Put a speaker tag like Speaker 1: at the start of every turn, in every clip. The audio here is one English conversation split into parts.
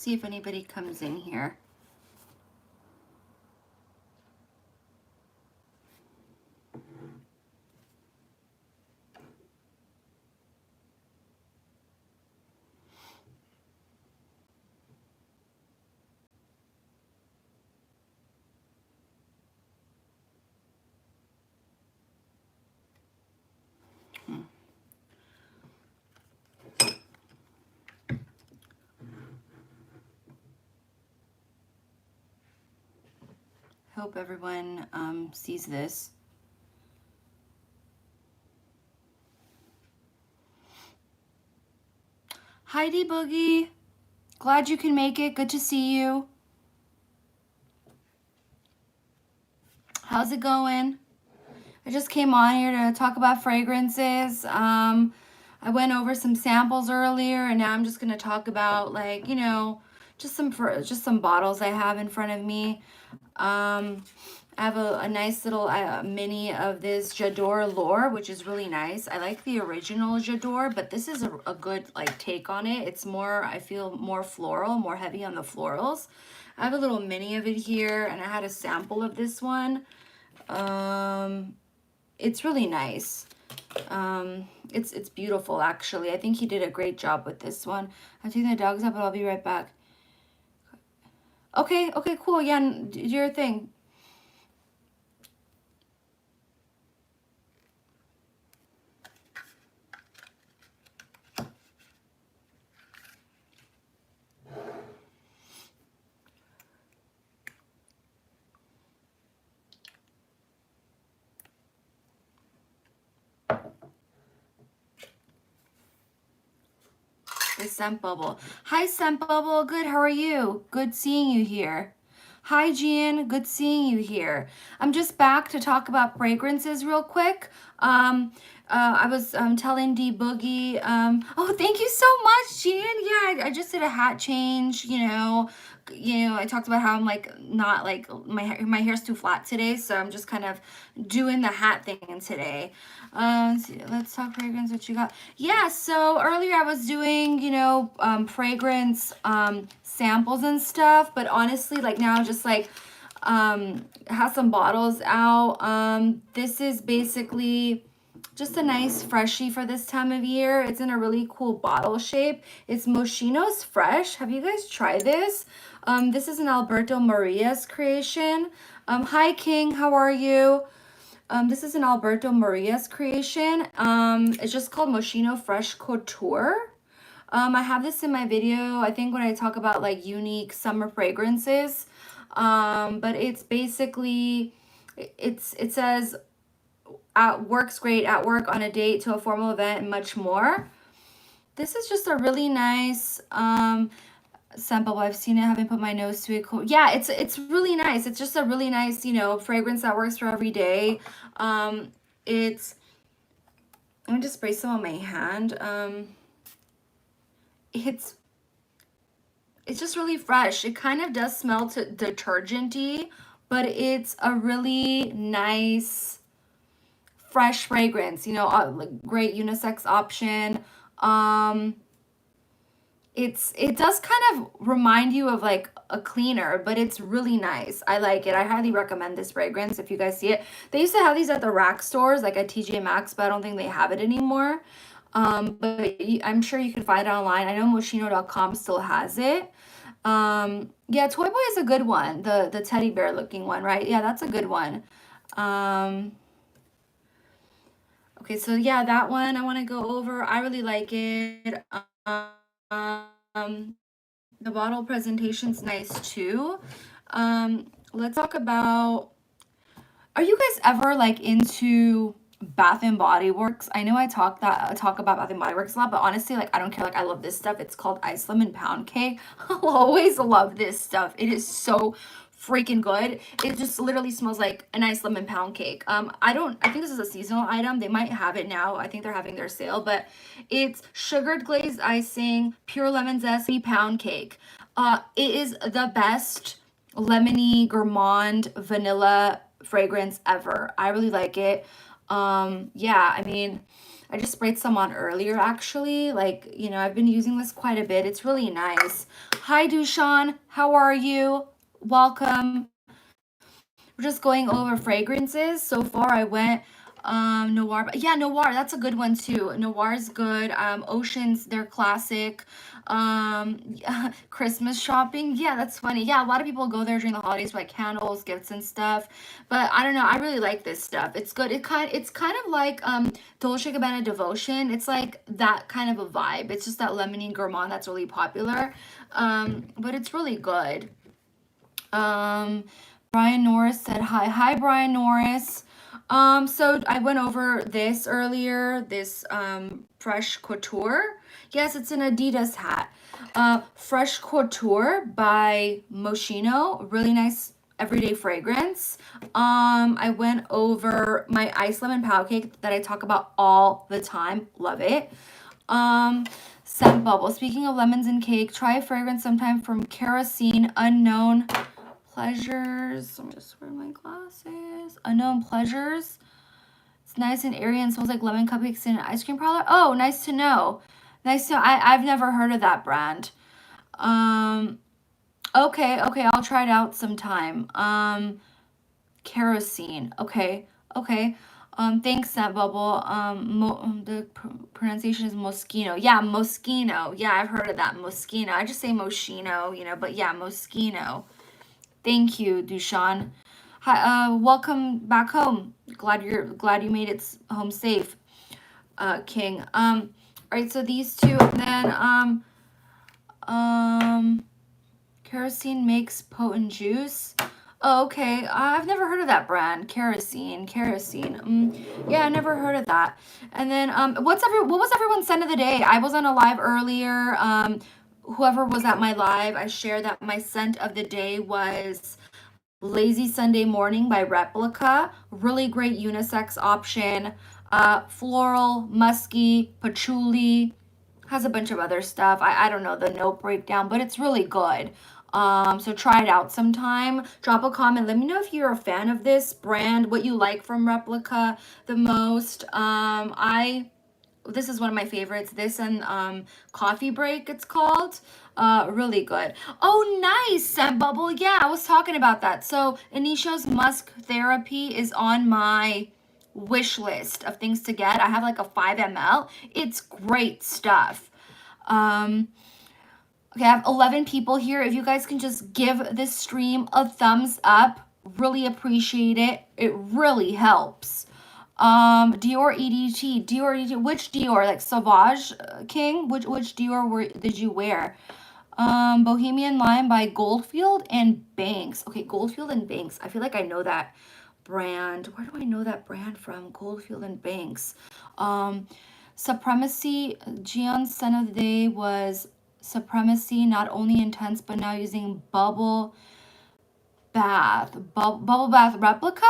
Speaker 1: see if anybody comes in here. Hope everyone sees this. Heidi Boogie, glad you can make it. Good to see you. How's it going? I just came on here to talk about fragrances. I went over some samples earlier, and now I'm just gonna talk about, like, you know, just some bottles I have in front of me. I have a nice little mini of this J'adore L'Or, which is really nice. I like the original J'adore, but this is a good like take on it. It's more, I feel more floral, more heavy on the florals. I have a little mini of it here, and I had a sample of this one. It's really nice. It's beautiful, actually. I think he did a great job with this one. I'm taking the dogs out, but I'll be right back. Okay, cool. Yeah, do your thing. The Scent Bubble. Hi, Scent Bubble. Good, how are you? Good seeing you here. Hi, Gian. Good seeing you here. I'm just back to talk about fragrances real quick. I was telling D Boogie, oh, thank you so much, Gian. Yeah, I just did a hat change, you know, I talked about how I'm like not like my hair's too flat today, so I'm just kind of doing the hat thing today. Let's talk fragrance. What you got? Yeah, so earlier I was doing, you know, fragrance samples and stuff, but honestly, like now just like have some bottles out. This is basically just a nice freshie for this time of year. It's in a really cool bottle shape. It's Moschino's Fresh. Have you guys tried this? This is an Alberto Maria's creation. Hi, King. How are you? This is an Alberto Maria's creation. It's just called Moschino Fresh Couture. I have this in my video, I think, when I talk about like unique summer fragrances. But it's basically, it says, works great at work, on a date, to a formal event, and much more. This is just a really nice sample. I've seen it, haven't put my nose to it. Cool. Yeah, it's really nice. It's just a really nice, you know, fragrance that works for every day. It's, let me just spray some on my hand. It's just really fresh. It kind of does smell to detergent-y, but it's a really nice fresh fragrance, you know, like great unisex option. It does kind of remind you of like a cleaner, but it's really nice. I like it. I highly recommend this fragrance if you guys see it. They used to have these at the rack stores, like at TJ Maxx, but I don't think they have it anymore. But I'm sure you can find it online. I know Moschino.com still has it. Yeah, Toy Boy is a good one. The teddy bear looking one, right? Yeah, that's a good one. Okay, so yeah, that one I want to go over. I really like it. The bottle presentation's nice too. Let's talk about, are you guys ever like into Bath and Body Works? I know I talk about Bath and Body Works a lot, but honestly, like I don't care. Like I love this stuff. It's called Ice Lemon Pound Cake. I'll always love this stuff. It is so freaking good. It just literally smells like an ice lemon pound cake. I think this is a seasonal item. They might have it now. I think they're having their sale, but it's sugared glazed icing, pure lemon zesty pound cake. It is the best lemony gourmand vanilla fragrance ever. I really like it. Yeah, I mean, I just sprayed some on earlier, actually. Like, you know, I've been using this quite a bit. It's really nice. Hi, Dushan. How are you? Welcome. We're just going over fragrances. So far, I went Noir. But yeah, Noir, that's a good one too. Noir's good. Oceans, they're classic. Christmas shopping. Yeah, that's funny. Yeah, a lot of people go there during the holidays for like candles, gifts, and stuff. But I don't know. I really like this stuff. It's good. It's kind of like Dolce & Gabbana Devotion. It's like that kind of a vibe. It's just that lemony gourmand that's really popular. But it's really good. Brian Norris said hi. Hi, Brian Norris. So I went over this earlier, this Fresh Couture. Yes, it's an Adidas hat. Fresh Couture by Moschino. Really nice everyday fragrance. I went over my Ice Lemon Pound Cake that I talk about all the time. Love it. Scent Bubble. Speaking of lemons and cake, try a fragrance sometime from Kerosene Unknown Pleasures. Let me just wear my glasses. Unknown Pleasures. It's nice and airy and smells like lemon cupcakes in an ice cream parlor. Oh, nice to know. Nice to know. I've never heard of that brand. Okay, I'll try it out sometime. Kerosene. Okay. Thanks, Scent Bubble. The pronunciation is Moschino. Yeah, Moschino. Yeah, I've heard of that. Moschino. I just say Moschino, you know, but yeah, Moschino. Thank you, Dushan. Hi, welcome back home. Glad you made it home safe, King. All right, so these two, and then Kerosene makes potent juice. Oh, okay. I've never heard of that brand. Kerosene. Yeah, I never heard of that. And then what was everyone's scent of the day? I was on a live earlier. Whoever was at my live, I shared that my scent of the day was Lazy Sunday Morning by Replica. Really great unisex option. Floral, musky, patchouli. Has a bunch of other stuff. I don't know the note breakdown, but it's really good. So try it out sometime. Drop a comment. Let me know if you're a fan of this brand, what you like from Replica the most. This is one of my favorites. This and Coffee Break, it's called. Really good. Oh, nice, Scent Bubble. Yeah, I was talking about that. So Anisha's Musk Therapy is on my wish list of things to get. I have like a 5 ml. It's great stuff. Okay, I have 11 people here. If you guys can just give this stream a thumbs up, really appreciate it. It really helps. Dior EDT, which Dior? Like Sauvage King? Which Dior did you wear? Bohemian Lime by Goldfield and Banks. Okay, Goldfield and Banks. I feel like I know that brand. Where do I know that brand from? Goldfield and Banks. Supremacy. Gion's scent of the day was Supremacy, not only intense, but now using Bubble Bath. Bubble Bath Replica?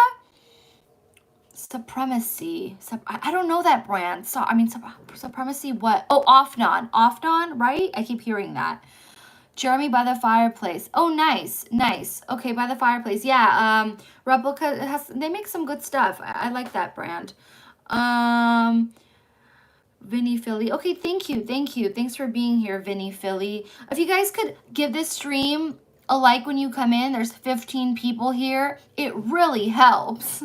Speaker 1: Supremacy. I don't know that brand. So I mean, Supremacy. What? Oh, Offnon, right? I keep hearing that. Jeremy by the Fireplace. Oh, nice. Okay, by the Fireplace. Yeah. Replica they make some good stuff. I like that brand. Vinny Philly. Okay, thank you. Thanks for being here, Vinny Philly. If you guys could give this stream a like when you come in. There's 15 people here. It really helps.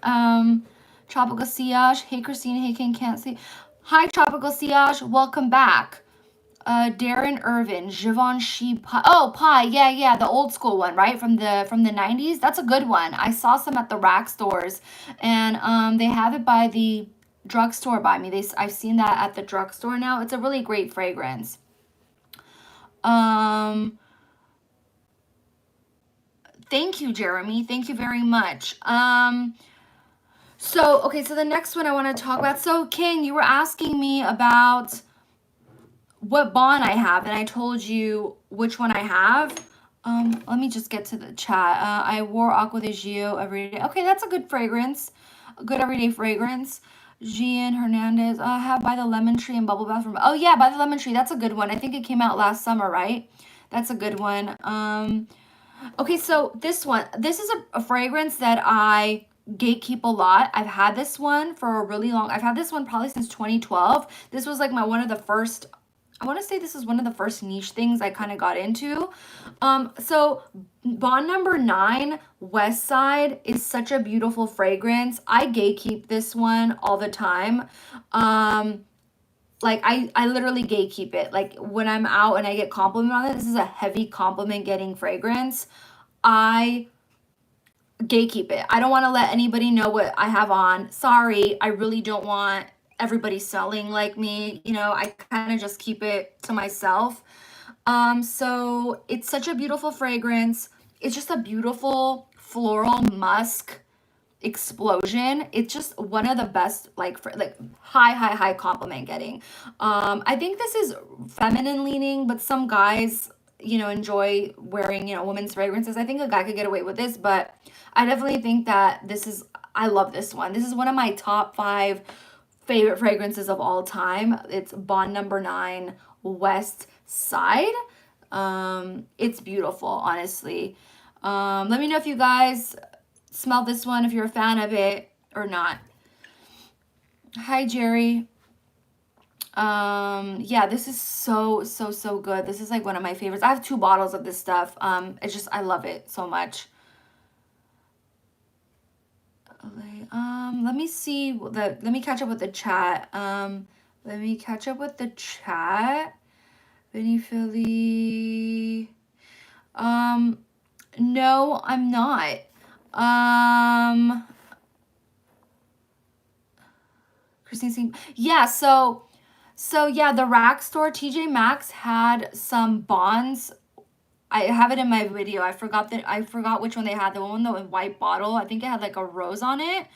Speaker 1: Tropical Siage. Hey, Christina. Hey, King. Can't see. Hi, Tropical Siage. Welcome back. Darren Irvin. Givenchy Pie. Oh, Pie. Yeah. The old school one, right? From the 90s. That's a good one. I saw some at the rack stores. And they have it by the drugstore by me. I've seen that at the drugstore now. It's a really great fragrance. Thank you, Jeremy. Thank you very much. So the next one I want to talk about. So, King, you were asking me about what bond I have, and I told you which one I have. Let me just get to the chat. I wore Aqua de Gio every day. Okay, that's a good fragrance. A good everyday fragrance. Gian Hernandez. I have By the Lemon Tree and Bubble Bath. Oh, yeah, By the Lemon Tree. That's a good one. I think it came out last summer, right? That's a good one. Okay, so this one. This is a fragrance that I gatekeep a lot. I've had this one for a really long, I've had this one probably since 2012. This was like one of the first, I want to say this is one of the first niche things I kind of got into. So Bond number 9, West Side, is such a beautiful fragrance. I gatekeep this one all the time. Like I literally gatekeep it. Like when I'm out and I get compliment on it, this is a heavy compliment getting fragrance. I gatekeep it. I don't want to let anybody know what I have on. Sorry, I really don't want everybody selling like me. You know, I kind of just keep it to myself. So it's such a beautiful fragrance. It's just a beautiful floral musk explosion. It's just one of the best, like for like high compliment getting. I think this is feminine leaning, but some guys, you know, enjoy wearing, you know, women's fragrances. I think a guy could get away with this, but I definitely think that this is, I love this one. This is one of my top 5 favorite fragrances of all time. It's Bond number 9, West Side. It's beautiful, honestly. Let me know if you guys smell this one, if you're a fan of it or not. Hi, Jerry. Yeah, this is so good. This is like one of my favorites. I have 2 bottles of this stuff. It's just, I love it so much. Let me see let me catch up with the chat. Let me catch up with the chat. Vinny Philly. No, I'm not. Christine, yeah, so yeah, the rack store, TJ Maxx, had some bonds. I have it in my video. I forgot which one they had. The one with the white bottle. I think it had like a rose on it.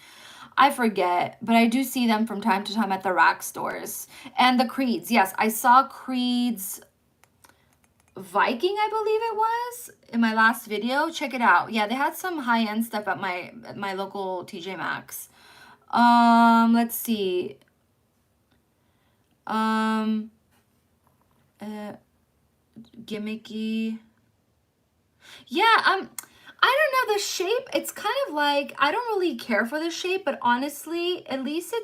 Speaker 1: I forget, but I do see them from time to time at the rack stores. And the Creeds. Yes, I saw Creeds Viking, I believe it was, in my last video. Check it out. Yeah, they had some high-end stuff at my local TJ Maxx. Let's see. Gimmicky. Yeah, I don't know the shape. It's kind of like, I don't really care for the shape, but honestly, at least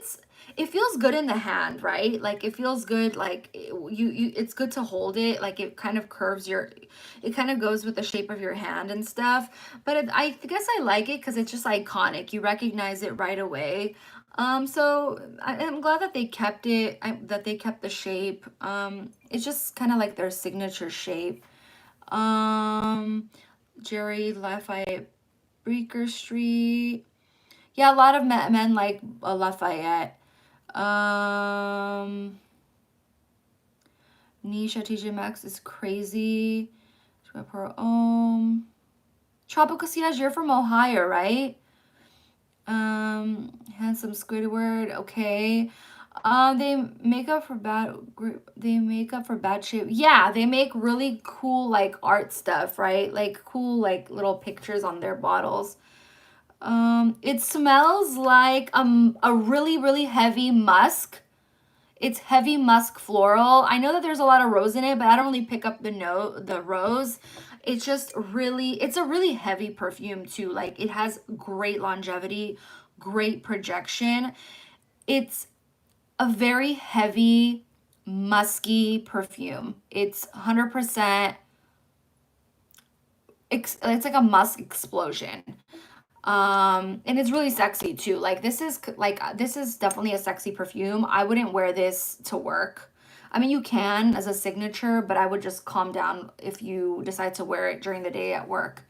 Speaker 1: it feels good in the hand, right? Like it feels good, like it's good to hold it. Like it kind of curves it kind of goes with the shape of your hand and stuff. But I guess I like it because it's just iconic. You recognize it right away. So I'm glad that they kept it, that they kept the shape. It's just kind of like their signature shape. Jerry Lafayette, Bleecker Street. Yeah, a lot of men like Lafayette. Nisha TJ Maxx is crazy. Tropical Siege, you're from Ohio, right? Handsome Squidward, okay. They make up for bad shape. Yeah, they make really cool like art stuff, right? Like cool like little pictures on their bottles. It smells like a really heavy musk. It's heavy musk floral. I know that there's a lot of rose in it, but I don't really pick up the rose. It's just really, it's a really heavy perfume too. Like it has great longevity, great projection. It's a very heavy, musky perfume. It's 100%, it's like a musk explosion. And it's really sexy too. Like this is definitely a sexy perfume. I wouldn't wear this to work. I mean, you can as a signature, but I would just calm down if you decide to wear it during the day at work.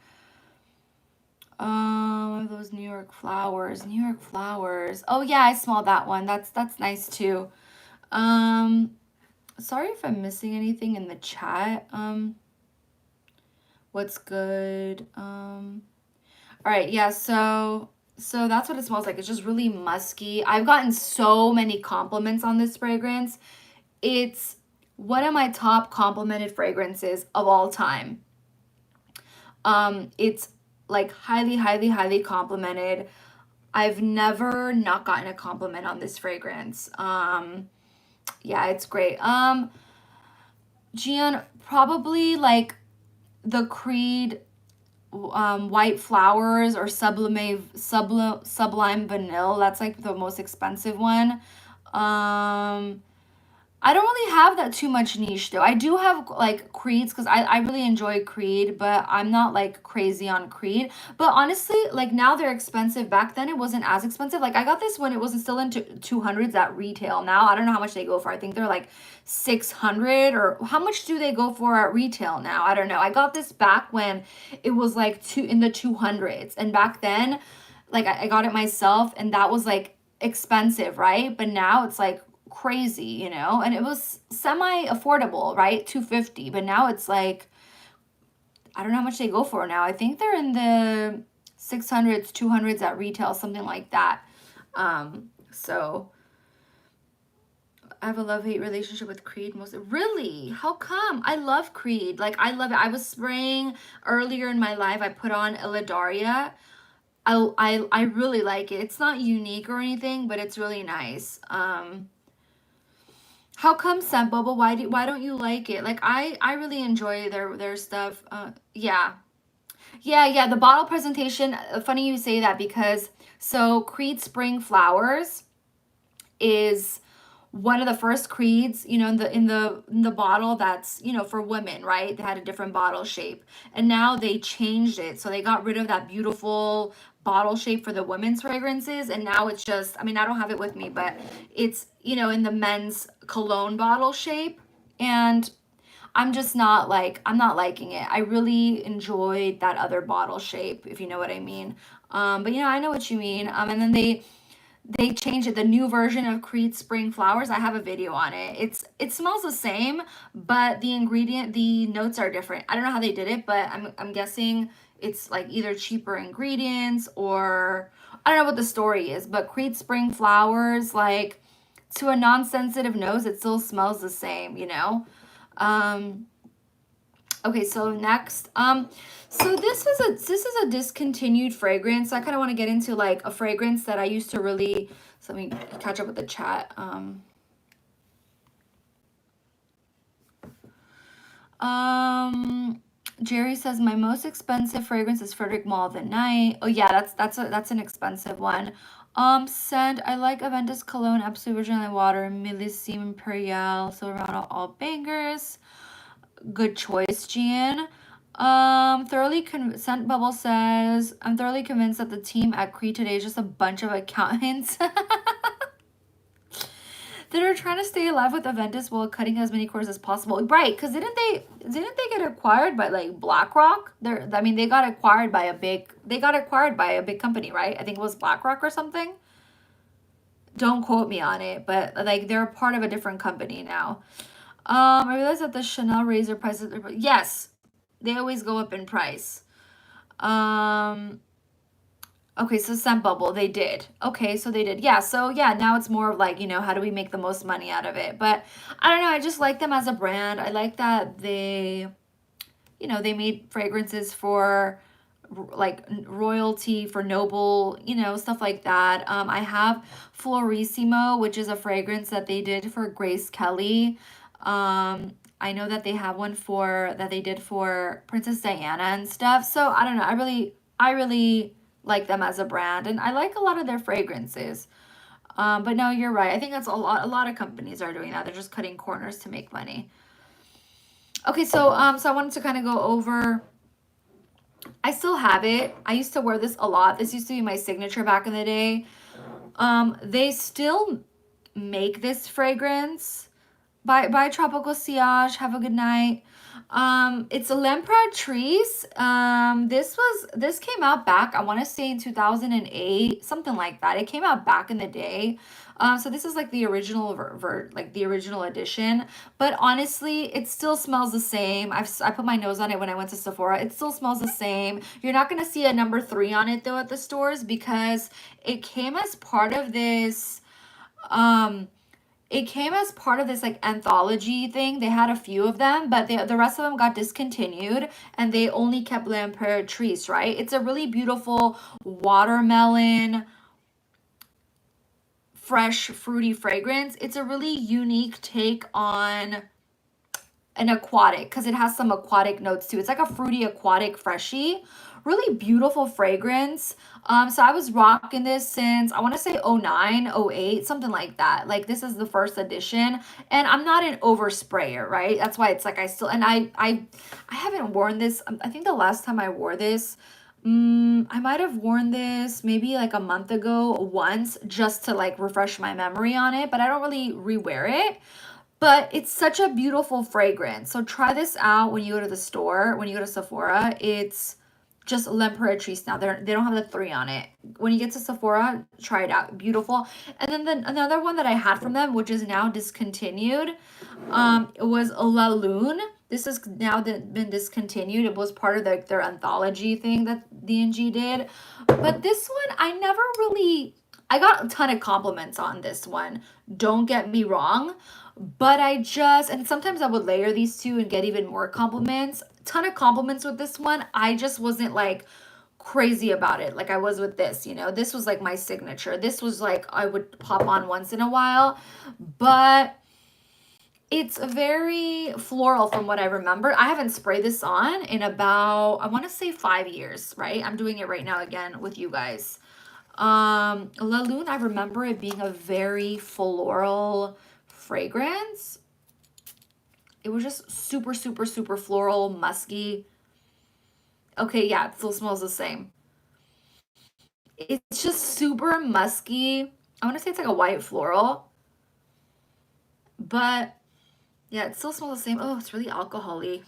Speaker 1: One of those New York flowers. New York flowers. Oh yeah, I smell that one. That's nice too. Sorry if I'm missing anything in the chat. What's good? All right, yeah, so that's what it smells like. It's just really musky. I've gotten so many compliments on this fragrance. It's one of my top complimented fragrances of all time. It's like highly complimented. I've never not gotten a compliment on this fragrance. Yeah, it's great. Gian, probably like the Creed white flowers or sublime vanilla. That's like the most expensive one. I don't really have that too much niche though. I do have like Creeds because I really enjoy Creed, but I'm not like crazy on Creed. But honestly, like now they're expensive. Back then it wasn't as expensive. Like I got this when it wasn't still into 200s at retail. Now I don't know how much they go for. I think they're like 600, or how much do they go for at retail now? I don't know. I got this back when it was like in the 200s. And back then, like I got it myself and that was like expensive, right? But now it's like crazy, you know, and it was semi affordable, right? 250, but now it's like I don't know how much they go for now. I think they're in the 600s, 200s at retail, something like that. So I have a love-hate relationship with Creed. Most really? How come? I love Creed. Like I love it. I was spraying earlier in my life. I put on Ilaria. I really like it. It's not unique or anything, but it's really nice. How come, Scent Bubble? Why don't you like it? Like I really enjoy their stuff. Yeah. Yeah, the bottle presentation. Funny you say that because so Creed Spring Flowers is one of the first creeds, you know, in the bottle that's, you know, for women, right? They had a different bottle shape. And now they changed it. So they got rid of that beautiful bottle shape for the women's fragrances and now it's just, I mean, I don't have it with me, but it's, you know, in the men's cologne bottle shape. And I'm just not like, I'm not liking it. I really enjoyed that other bottle shape, if you know what I mean. But you know, I know what you mean. And then they changed it, the new version of Creed Spring Flowers. I have a video on it. It smells the same, but the notes are different. I don't know how they did it, but I'm guessing it's like either cheaper ingredients or I don't know what the story is, but Creed Spring Flowers, like to a non-sensitive nose, it still smells the same, you know? Um, okay, so next, so this is a discontinued fragrance. I kind of want to get into like a fragrance that I used to really. So let me catch up with the chat. Um, Jerry says my most expensive fragrance is Frederic Malle of the Night. Oh yeah, that's an expensive one. Scent, I like Aventus Cologne, Absolute Virgin Water, Millésime Imperial, Silver Model, all bangers. Good choice, Gian. Scent Bubble says, I'm thoroughly convinced that the team at Cree today is just a bunch of accountants that are trying to stay alive with Aventus while cutting as many corners as possible. Right, because didn't they get acquired by like BlackRock? I mean, they got acquired by a big company, right? I think it was BlackRock or something. Don't quote me on it, but like they're part of a different company now. I realized that the Chanel razor prices, yes, they always go up in price. Um, okay, so Scent Bubble, they did. Okay, so they did. Yeah, so yeah, now it's more of like, you know, how do we make the most money out of it? But I don't know, I just like them as a brand. I like that they, you know, they made fragrances for like royalty, for noble, you know, stuff like that. I have Florissimo, which is a fragrance that they did for Grace Kelly. I know that they have one for that they did for Princess Diana and stuff. So I don't know. I really like them as a brand, and I like a lot of their fragrances. But no, you're right. I think that's a lot. A lot of companies are doing that. They're just cutting corners to make money. Okay, so I wanted to kind of go over. I still have it. I used to wear this a lot. This used to be my signature back in the day. They still make this fragrance by Tropical Sillage. Have a good night. It's a L'Imperatrice. This came out back, I want to say in 2008, something like that. It came out back in the day. So this is like the original like the original edition. But honestly, it still smells the same. I put my nose on it when I went to Sephora. It still smells the same. You're not gonna see a number 3 on it though at the stores because it came as part of this. Um, it came as part of this like anthology thing. They had a few of them, but the rest of them got discontinued and they only kept L'Imperatrice, right? It's a really beautiful watermelon, fresh, fruity fragrance. It's a really unique take on an aquatic, because it has some aquatic notes too. It's like a fruity aquatic freshie. Really beautiful fragrance. So I was rocking this since I want to say 09, 08, something like that. Like this is the first edition, and I'm not an oversprayer, right? That's why it's like I still, and I haven't worn this. I think the last time I wore this, I might have worn this maybe like a month ago once, just to like refresh my memory on it, but I don't really rewear it. But it's such a beautiful fragrance. So try this out when you go to the store, when you go to Sephora. It's just L'Imperatrice now. They don't have the 3 on it. When you get to Sephora, try it out. Beautiful. And then another one that I had from them, which is now discontinued, it was La Lune. This has now been discontinued. It was part of their anthology thing that D&G did. But this one, I got a ton of compliments on this one. Don't get me wrong. But and sometimes I would layer these two and get even more compliments. Ton of compliments with this one. I just wasn't like crazy about it like I was with this, you know. This was like my signature. This was like I would pop on once in a while, but it's very floral from what I remember. I haven't sprayed this on in about, I want to say 5 years, right? I'm doing it right now again with you guys. La Lune, I remember it being a very floral fragrance. It was just super, super, super floral, musky. Okay, yeah, it still smells the same. It's just super musky. I want to say it's like a white floral, but yeah, it still smells the same. Oh, it's really alcohol-y.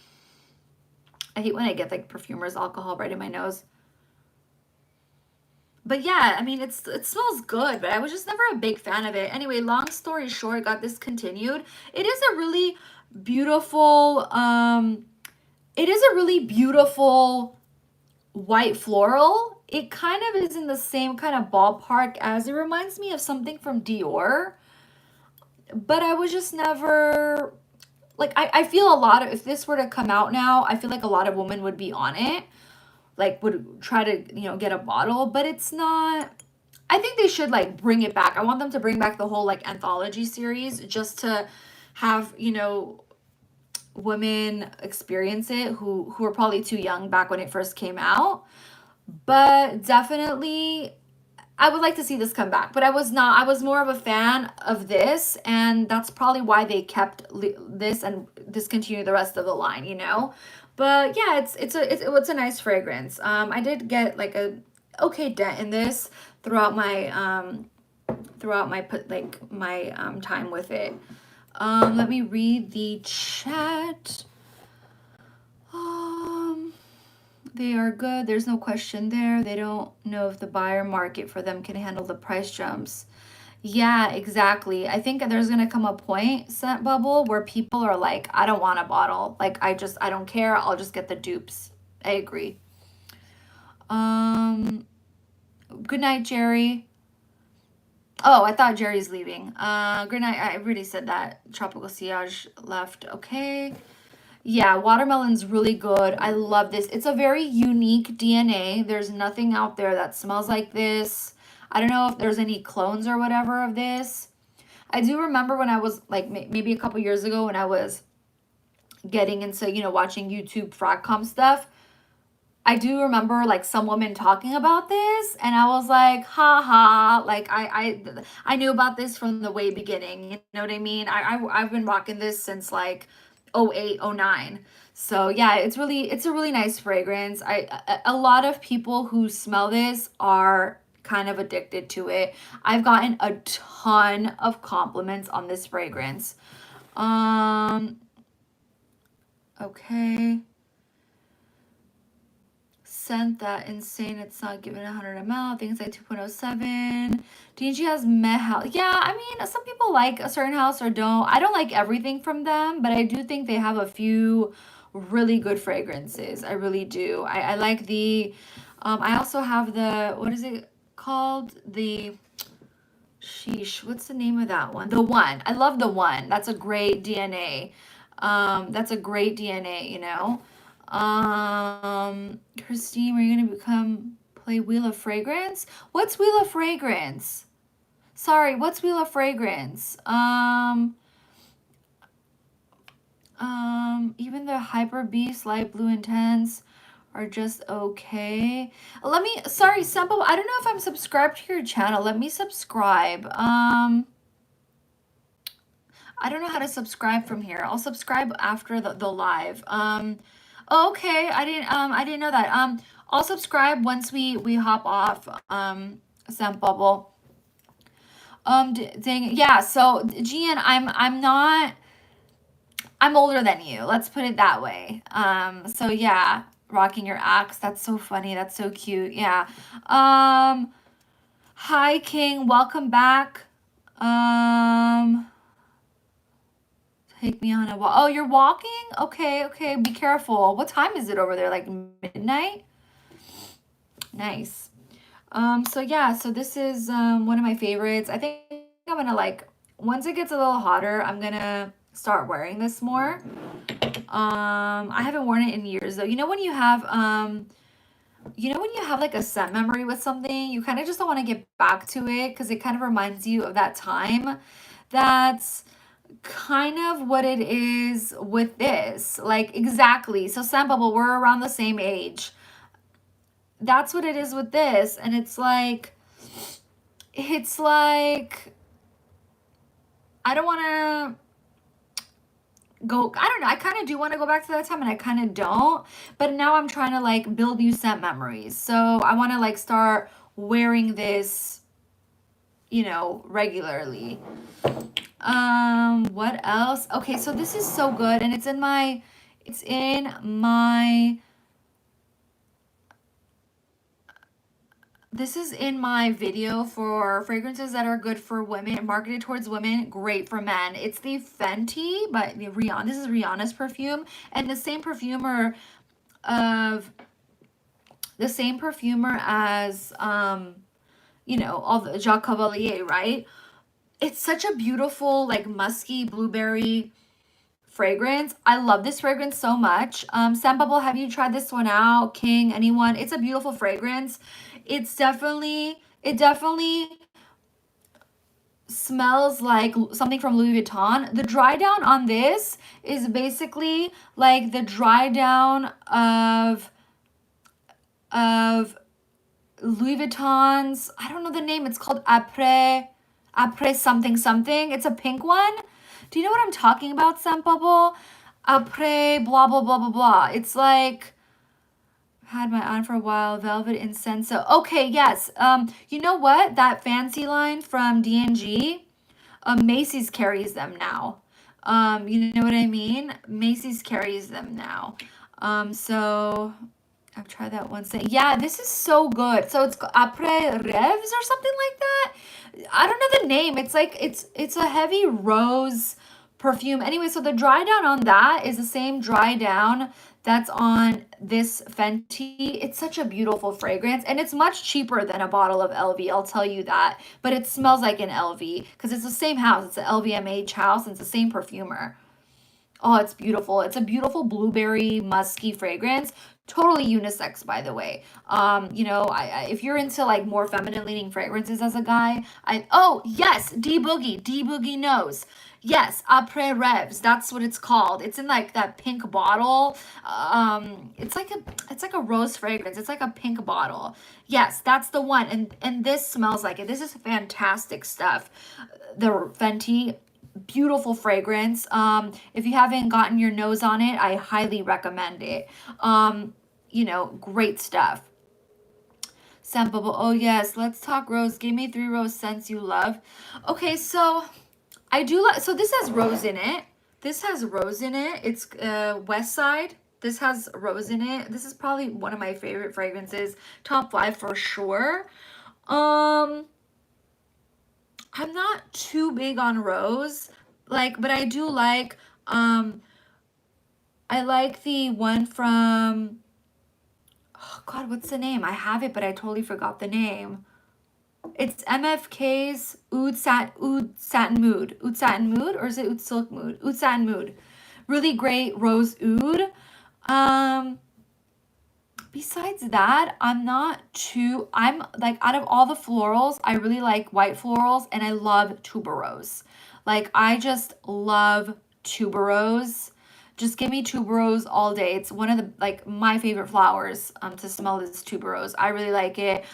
Speaker 1: I hate when I get like perfumer's alcohol right in my nose. But yeah, I mean, it smells good, but I was just never a big fan of it. Anyway, long story short, it got discontinued. It is a really beautiful, it is a really beautiful white floral. It kind of is in the same kind of ballpark as, it reminds me of something from Dior, but I was just never, like, I feel a lot of, if this were to come out now, I feel like a lot of women would be on it, like would try to, you know, get a bottle, but it's not. I think they should like bring it back. I want them to bring back the whole like anthology series, just to have, you know, women experience it who were probably too young back when it first came out. But definitely I would like to see this come back, but I was more of a fan of this, and that's probably why they kept this and discontinued the rest of the line, you know. But yeah, it's a nice fragrance. I did get like a okay dent in this throughout my put like my time with it. Let me read the chat. Um, they are good. There's no question there. They don't know if the buyer market for them can handle the price jumps. Yeah, exactly. I think there's gonna come a point, scent bubble, where people are like, I don't want a bottle. Like I don't care. I'll just get the dupes. I agree. Um, Good night, Jerry. Oh, I thought Jerry's leaving. Good night. I already said that. Tropical Sillage left. Okay. Yeah, watermelon's really good. I love this. It's a very unique DNA. There's nothing out there that smells like this. I don't know if there's any clones or whatever of this. I do remember when I was like maybe a couple years ago when I was getting into, you know, watching YouTube frag comp stuff. I do remember like some women talking about this, and I was like, ha ha, like I knew about this from the way beginning. You know what I mean? I've been rocking this since like 08, 09. So yeah, it's a really nice fragrance. A lot of people who smell this are kind of addicted to it. I've gotten a ton of compliments on this fragrance. Um, okay. Scent that insane, it's not given 100 ml. Things like 2.07. D&G has Met House. Yeah, I mean, some people like a certain house or don't. I don't like everything from them, but I do think they have a few really good fragrances. I really do. I like the, I also have the, what is it called? The, sheesh, what's the name of that one? The One. I love The One. That's a great DNA. That's a great DNA, you know. Christine, are you gonna play Wheel of Fragrance? What's Wheel of Fragrance? Sorry, what's Wheel of Fragrance? Even the Hyper Beast, Light Blue Intense are just okay. Let me, sorry, Sample, I don't know if I'm subscribed to your channel. Let me subscribe. I don't know how to subscribe from here. I'll subscribe after the live. Okay, I didn't know that. I'll subscribe once we hop off. Sam Bubble. Dang, yeah. So, Gian, I'm not. I'm older than you. Let's put it that way. So yeah, rocking your axe. That's so funny. That's so cute. Yeah. Hi King, welcome back. Um, Take me on a walk. Oh, you're walking? Okay, okay. Be careful. What time is it over there? Like midnight? Nice. So yeah, so this is one of my favorites. I think I'm gonna like once it gets a little hotter, I'm gonna start wearing this more. I haven't worn it in years though. You know when you have like a scent memory with something, you kind of just don't want to get back to it because it kind of reminds you of that time. That's kind of what it is with this. Like exactly. So scent bubble, we're around the same age. That's what it is with this, and it's like I don't want to go, I don't know, I kind of do want to go back to that time and I kind of don't, but now I'm trying to like build new scent memories, so I want to like start wearing this, regularly. What else? Okay, so this is so good, and this is in my video for fragrances that are good for women, marketed towards women, great for men. It's the Fenty, but Rihanna. This is Rihanna's perfume, and of the same perfumer as all the Jacques Cavalier, right? It's such a beautiful, like musky blueberry fragrance. I love this fragrance so much. Scent Bubble, have you tried this one out? King, anyone? It's a beautiful fragrance. It definitely smells like something from Louis Vuitton. The dry down on this is basically like the dry down of Louis Vuitton's, I don't know the name. It's called Après something something. It's a pink one. Do you know what I'm talking about, Scent Bubble? Après blah blah blah blah blah. It's like had my on for a while. Velvet Incenso. Okay, yes. You know what? That fancy line from D&G, Macy's carries them now. You know what I mean? Macy's carries them now. So I've tried that once. Yeah, this is so good. So it's Après Rêves or something like that. I don't know the name. It's like it's a heavy rose perfume. Anyway, so the dry down on that is the same dry down that's on this Fenty. It's such a beautiful fragrance, and it's much cheaper than a bottle of LV, I'll tell you that. But it smells like an LV because it's the same house. It's an LVMH house, and it's the same perfumer. Oh, it's beautiful. It's a beautiful blueberry musky fragrance. Totally unisex, by the way. If you're into like more feminine leaning fragrances as a guy, oh yes, D Boogie knows. Yes, Après Rêves. That's what it's called. It's in like that pink bottle. It's like a rose fragrance. It's like a pink bottle. Yes, that's the one. And this smells like it. This is fantastic stuff. The Fenty, beautiful fragrance. If you haven't gotten your nose on it, I highly recommend it. Great stuff. Scent Bubble. Oh yes, let's talk rose. Give me 3 rose scents you love. Okay, so I do like. So this has rose in it. This has rose in it. It's West Side. This has rose in it. This is probably one of my favorite fragrances. Top 5 for sure. I'm not too big on rose, but I do like, I like the one from, oh God, what's the name? I have it, but I totally forgot the name. It's MFK's Oud Satin Mood. Oud Satin Mood, or is it Oud Silk Mood? Oud Satin Mood. Really great rose oud. Besides that, I'm like, out of all the florals, I really like white florals, and I love tuberose. Like, I just love tuberose. Just give me tuberose all day. It's one of the, like, my favorite flowers to smell is tuberose. I really like it.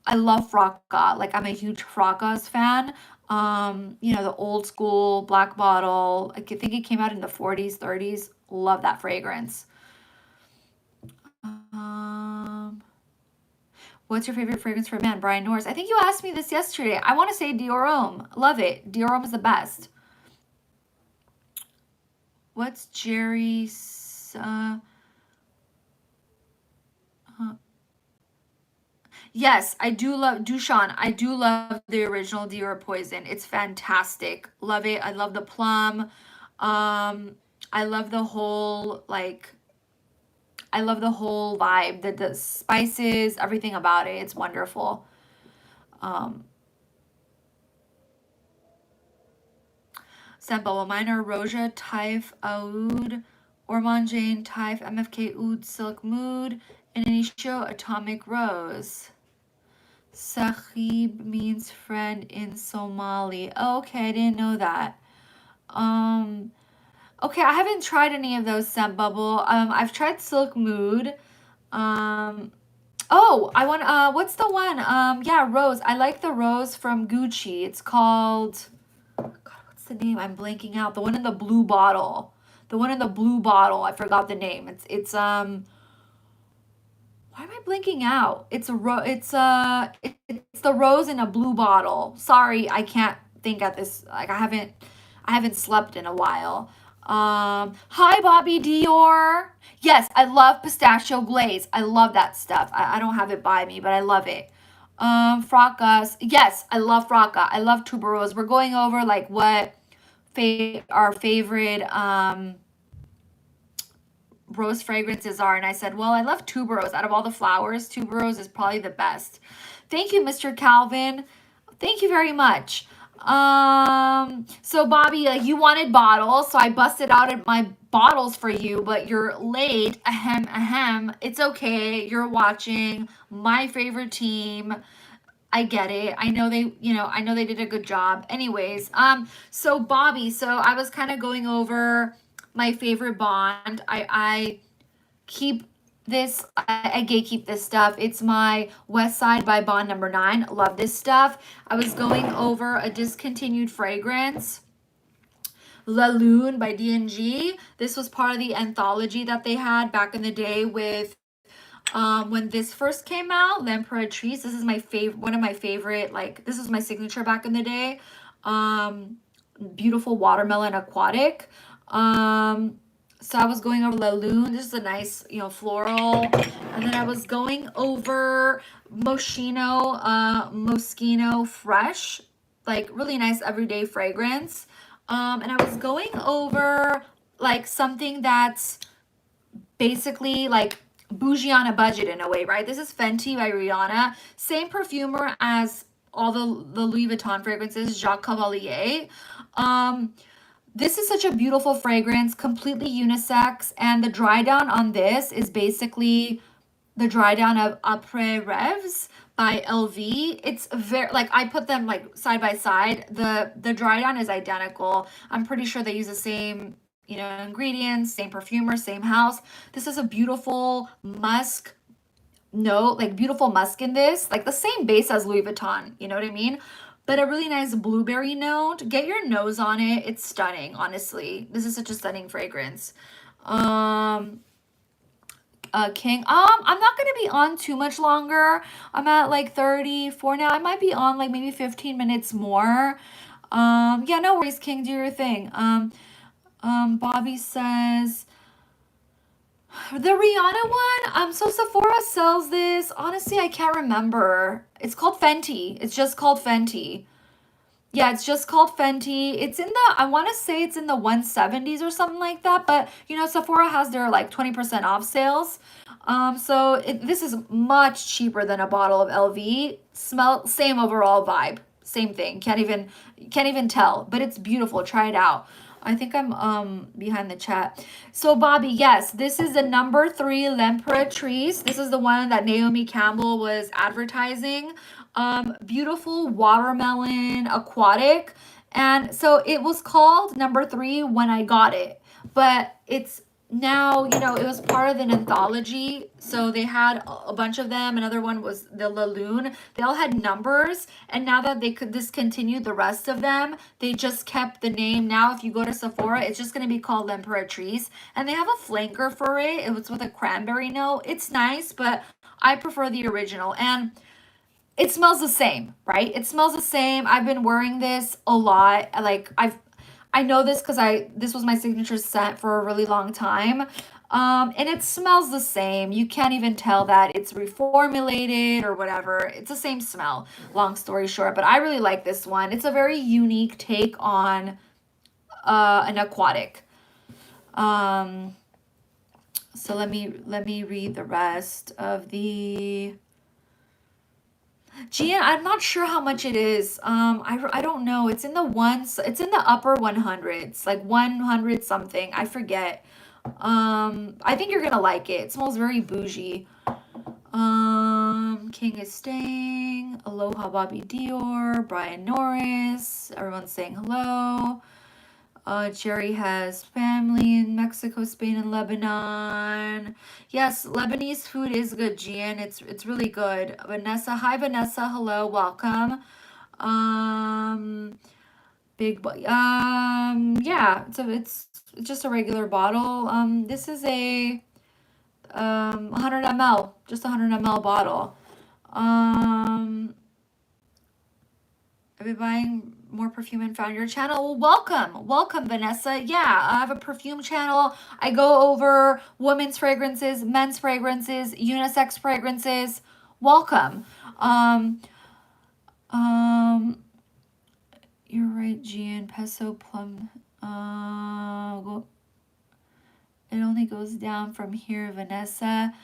Speaker 1: I love Fracas. Like, I'm a huge Fracas fan. You know, the old school black bottle. I think it came out in the 40s, 30s. Love that fragrance. Um, what's your favorite fragrance for a man? Brian Norris. I think you asked me this yesterday. I want to say Dior Homme. Love it. Dior Homme is the best. What's Jerry's? Yes, I do love Dushan. I do love the original Dior Poison. It's fantastic. Love it. I love the plum. I love the whole, like, I love the whole vibe, the spices, everything about it. It's wonderful. Um, Sample. Mine are Roja, Taif, Oud, Orman Jane, Taif, MFK, Oud, Silk Mood, and Anisho, Atomic Rose. Sahib means friend in Somali. Oh, okay, I didn't know that. Okay, I haven't tried any of those scent bubble. I've tried Silk Mood. Oh, I want what's the one? Yeah, Rose. I like the Rose from Gucci. It's called, God, what's the name? I'm blanking out. The one in the blue bottle. The one in the blue bottle. I forgot the name. It's why am I blinking out? It's it's the rose in a blue bottle. Sorry, I can't think at this. Like, I haven't slept in a while. Hi Bobby Dior. Yes, I love pistachio glaze. I love that stuff. I don't have it by me, but I love it. Fracas. Yes, I love Fraca. I love tuberose. We're going over like what our favorite rose fragrances are, and I said, well, I love tuberose. Out of all the flowers, tuberose is probably the best. Thank you, Mr. Calvin. Thank you very much. So Bobby, you wanted bottles, so I busted out at my bottles for you, but you're late. Ahem, ahem. It's okay. You're watching my favorite team. I get it. I know I know they did a good job. Anyways, so Bobby, so I was kind of going over my favorite bond. I keep this, I gatekeep this stuff. It's my West Side by Bond number 9. Love this stuff. I was going over a discontinued fragrance, La Lune by D&G. This was part of the anthology that they had back in the day with when this first came out, L'Imperatrice. This is my favorite, one of my favorite, like, this was my signature back in the day. Beautiful watermelon aquatic. So I was going over La Lune. This is a nice, floral. And then I was going over Moschino Fresh, like really nice everyday fragrance. And I was going over like something that's basically like bougie on a budget in a way, right? This is Fenty by Rihanna. Same perfumer as all the Louis Vuitton fragrances, Jacques Cavalier. This is such a beautiful fragrance, completely unisex, and the dry down on this is basically the dry down of Après Rêves by LV. It's very, like, I put them like side by side. The dry down is identical. I'm pretty sure they use the same, ingredients, same perfumer, same house. This is a beautiful musk note, like beautiful musk in this, like the same base as Louis Vuitton, you know what I mean? But a really nice blueberry note. Get your nose on it. It's stunning, honestly. This is such a stunning fragrance. King. I'm not gonna be on too much longer. I'm at like 34 now. I might be on like maybe 15 minutes more. Yeah, no worries, King. Do your thing. Bobby says the Rihanna one. So Sephora sells this. Honestly, I can't remember. It's called Fenty. It's just called Fenty. Yeah, it's just called Fenty. It's in the, I want to say it's in the 170s or something like that. But, Sephora has their like 20% off sales. So this is much cheaper than a bottle of LV. Smell, same overall vibe. Same thing. Can't even tell. But it's beautiful. Try it out. I think I'm behind the chat. So Bobby, yes, this is the number 3 L'Imperatrice. This is the one that Naomi Campbell was advertising. Beautiful watermelon aquatic. And so it was called number 3 when I got it. but it's now, it was part of an anthology. So they had a bunch of them. Another one was the Laloon. They all had numbers. And now that they could discontinue the rest of them, they just kept the name. Now, if you go to Sephora, it's just going to be called L'Imperatrice. And they have a flanker for it. It was with a cranberry note. It's nice, but I prefer the original. And it smells the same, right? It smells the same. I've been wearing this a lot. Like I know this because this was my signature scent for a really long time. And it smells the same. You can't even tell that it's reformulated or whatever. It's the same smell, long story short. But I really like this one. It's a very unique take on an aquatic. Um, so let me read the rest of the Gian. I'm not sure how much it is. I don't know. It's in the ones. It's in the upper 100s, like 100 something. I forget. I think you're gonna like it. It smells very bougie. King is staying. Aloha Bobby Dior, Brian Norris. Everyone's saying hello. Jerry has family in Mexico, Spain, and Lebanon. Yes, Lebanese food is good, Gian. It's really good. Vanessa, hi Vanessa, hello, welcome. Big boy. Yeah. So it's just a regular bottle. This is a 100 ml, just a 100 ml bottle. I've been buying more perfume and found your channel. Well, welcome, Vanessa. Yeah, I have a perfume channel. I go over women's fragrances, men's fragrances, unisex fragrances. Welcome. You're right, Gian. Peso plum. It only goes down from here, Vanessa.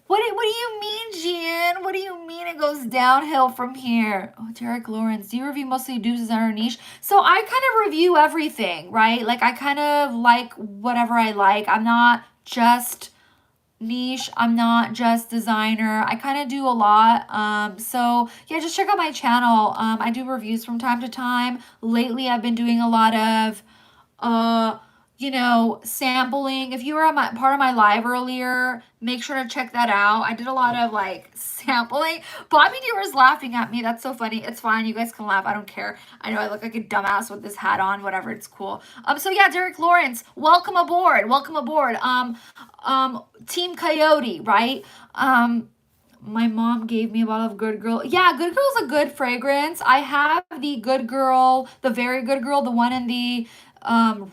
Speaker 1: What do you mean, Gian? What do you mean it goes downhill from here? Oh, Derek Lawrence, do you review mostly Deuce Designer niche? So I kind of review everything, right? Like I kind of like whatever I like. I'm not just niche. I'm not just designer. I kind of do a lot. So yeah, just check out my channel. I do reviews from time to time. Lately, I've been doing a lot of sampling. If you were on part of my live earlier, make sure to check that out. I did a lot of like sampling. Bobby Deer is laughing at me. That's so funny. It's fine. You guys can laugh. I don't care. I know I look like a dumbass with this hat on. Whatever. It's cool. So yeah, Derek Lawrence, welcome aboard. Welcome aboard. Team Coyote, right? My mom gave me a bottle of Good Girl. Yeah, Good Girl is a good fragrance. I have the Good Girl, the Very Good Girl, the one in the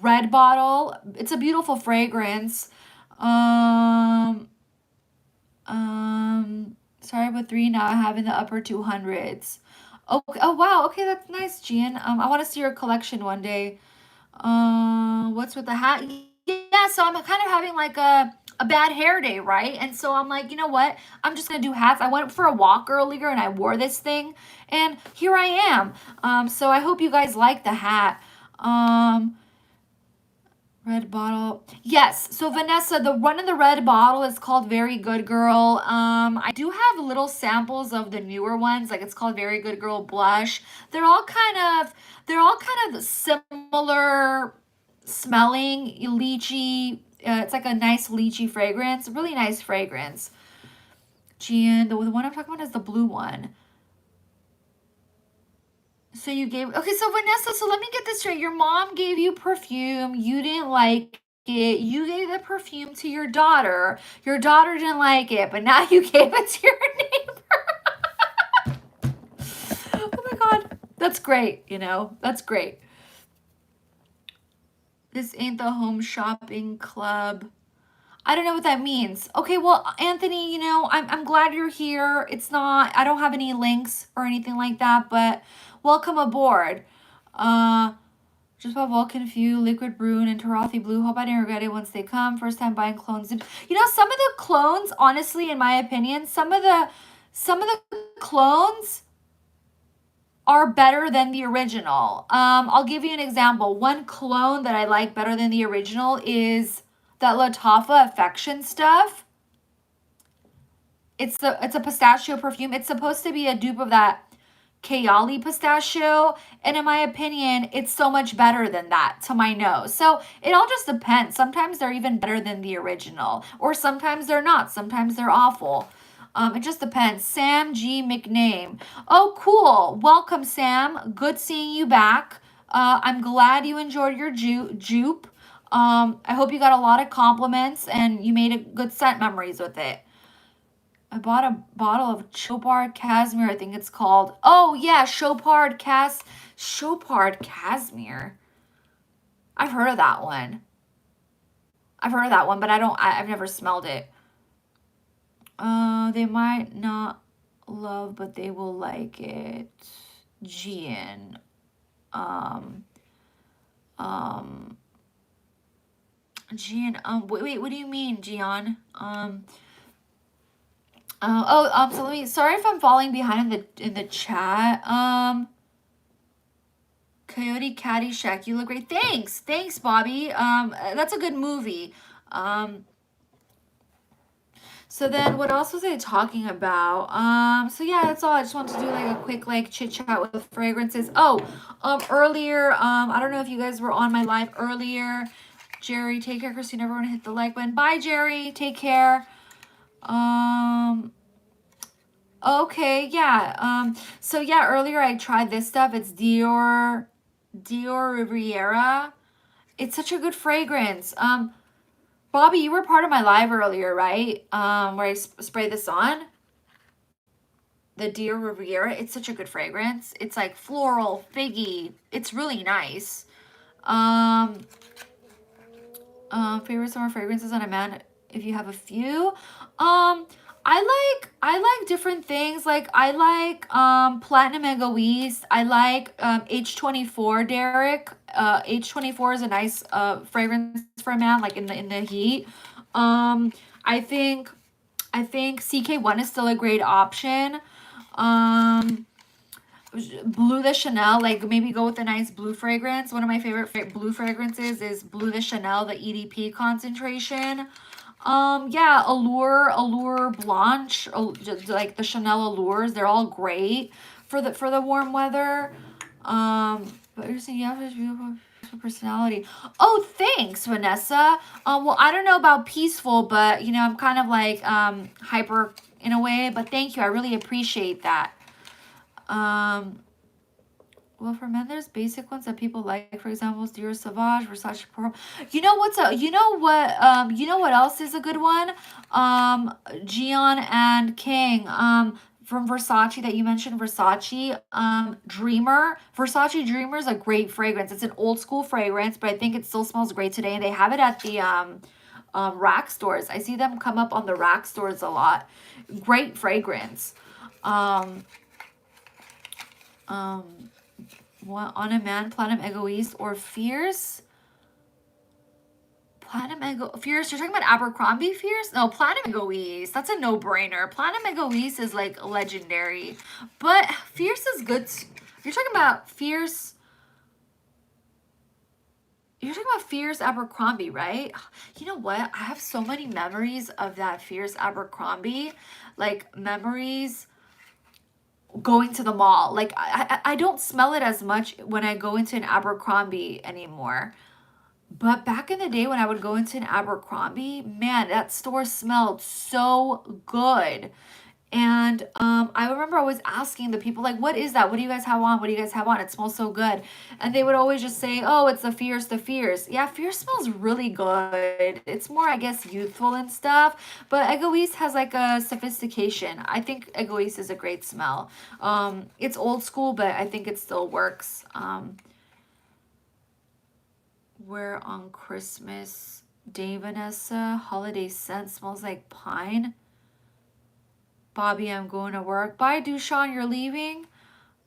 Speaker 1: red bottle. It's a beautiful fragrance. Sorry, but 3 now. I have in the upper 200s. Oh wow. Okay, that's nice, Gian. I want to see your collection one day. What's with the hat? Yeah, so I'm kind of having like a bad hair day, right? And so I'm like, you know what? I'm just gonna do hats. I went for a walk earlier and I wore this thing, and here I am. So I hope you guys like the hat. Red bottle. Yes. So Vanessa, the one in the red bottle is called Very Good Girl. I do have little samples of the newer ones. Like it's called Very Good Girl Blush. They're all kind of similar smelling, lychee. It's like a nice lychee fragrance. Really nice fragrance. Gian, the one I'm talking about is the blue one. So you gave, okay, so Vanessa, so let me get this straight. Your mom gave you perfume. You didn't like it. You gave the perfume to your daughter. Your daughter didn't like it, but now you gave it to your neighbor. Oh my God. That's great. That's great. This ain't the home shopping club. I don't know what that means. Okay, well, Anthony, I'm glad you're here. I don't have any links or anything like that, but welcome aboard. Just bought Vulcan Few, Liquid Brune, and Tarathi Blue. Hope I didn't regret it once they come. First time buying clones. Some of the clones, honestly, in my opinion, some of the clones are better than the original. I'll give you an example. One clone that I like better than the original is that Latafa Affection stuff. It's a pistachio perfume. It's supposed to be a dupe of that Kayali pistachio, and in my opinion, it's so much better than that to my nose. So it all just depends. Sometimes they're even better than the original, or sometimes they're not. Sometimes they're awful. It just depends. Sam G. McName. Oh, cool. Welcome, Sam. Good seeing you back. I'm glad you enjoyed your jupe. I hope you got a lot of compliments and you made a good scent memories with it. I bought a bottle of Chopard Casimir, I think it's called. Oh, yeah, Chopard Casimir. I've heard of that one. But I've never smelled it. They might not love, but they will like it. Gian. Gian, wait, what do you mean, Gian? So sorry if I'm falling behind in the chat. Coyote Caddyshack, you look great. Thanks, Bobby. That's a good movie. So then what else was I talking about? So yeah, that's all. I just wanted to do like a quick like chit chat with fragrances. Earlier, I don't know if you guys were on my live earlier. Jerry, take care, Christine. Everyone hit the like button. Bye, Jerry. Take care. Okay, yeah. So yeah, earlier I tried this stuff. It's Dior Riviera. It's such a good fragrance. Bobby, you were part of my live earlier, right? Where I sprayed this on. The Dior Riviera. It's such a good fragrance. It's like floral, figgy. It's really nice. Favorite summer fragrances on a man, if you have a few. I like different things. Like I like Platinum Egoist. I like H24, Derek. H24 is a nice fragrance for a man, like in the heat. I think CK1 is still a great option. Bleu de Chanel, like maybe go with a nice blue fragrance. One of my favorite blue fragrances is Bleu de Chanel, the EDP concentration. Yeah, Allure Blanche, like the Chanel Allures, they're all great for the warm weather. But you're saying you have this beautiful personality. Oh, thanks, Vanessa. Well, I don't know about peaceful, but you know, I'm kind of like hyper in a way, but thank you. I really appreciate that. Well, for men, there's basic ones that people like. For example, Dior Sauvage, Versace Pearl. You know what else is a good one? Gian and King. From Versace that you mentioned, Versace. Dreamer. Versace Dreamer is a great fragrance. It's an old school fragrance, but I think it still smells great today. And they have it at the rack stores. I see them come up on the rack stores a lot. Great fragrance. What on a man, Platinum Egoist or Fierce? Fierce, you're talking about Abercrombie Fierce? No, Platinum Egoist. That's a no-brainer. Platinum Egoist is like legendary. But Fierce is good. You're talking about Fierce. You're talking about Fierce Abercrombie, right? You know what? I have so many memories of that Fierce Abercrombie. Like memories going to the mall. Like I don't smell it as much when I go into an Abercrombie anymore. But back in the day when I would go into an Abercrombie, man, that store smelled so good. And I remember always asking the people, like, what is that? What do you guys have on? What do you guys have on? It smells so good. And they would always just say, oh, it's the Fierce, the Fierce. Yeah, Fierce smells really good. It's more, I guess, youthful and stuff. But Egoist has like a sophistication. I think Egoist is a great smell. It's old school, but I think it still works. Where on Christmas Day, Vanessa, holiday scent smells like pine. Bobby, I'm going to work. Bye, Dushan, you're leaving.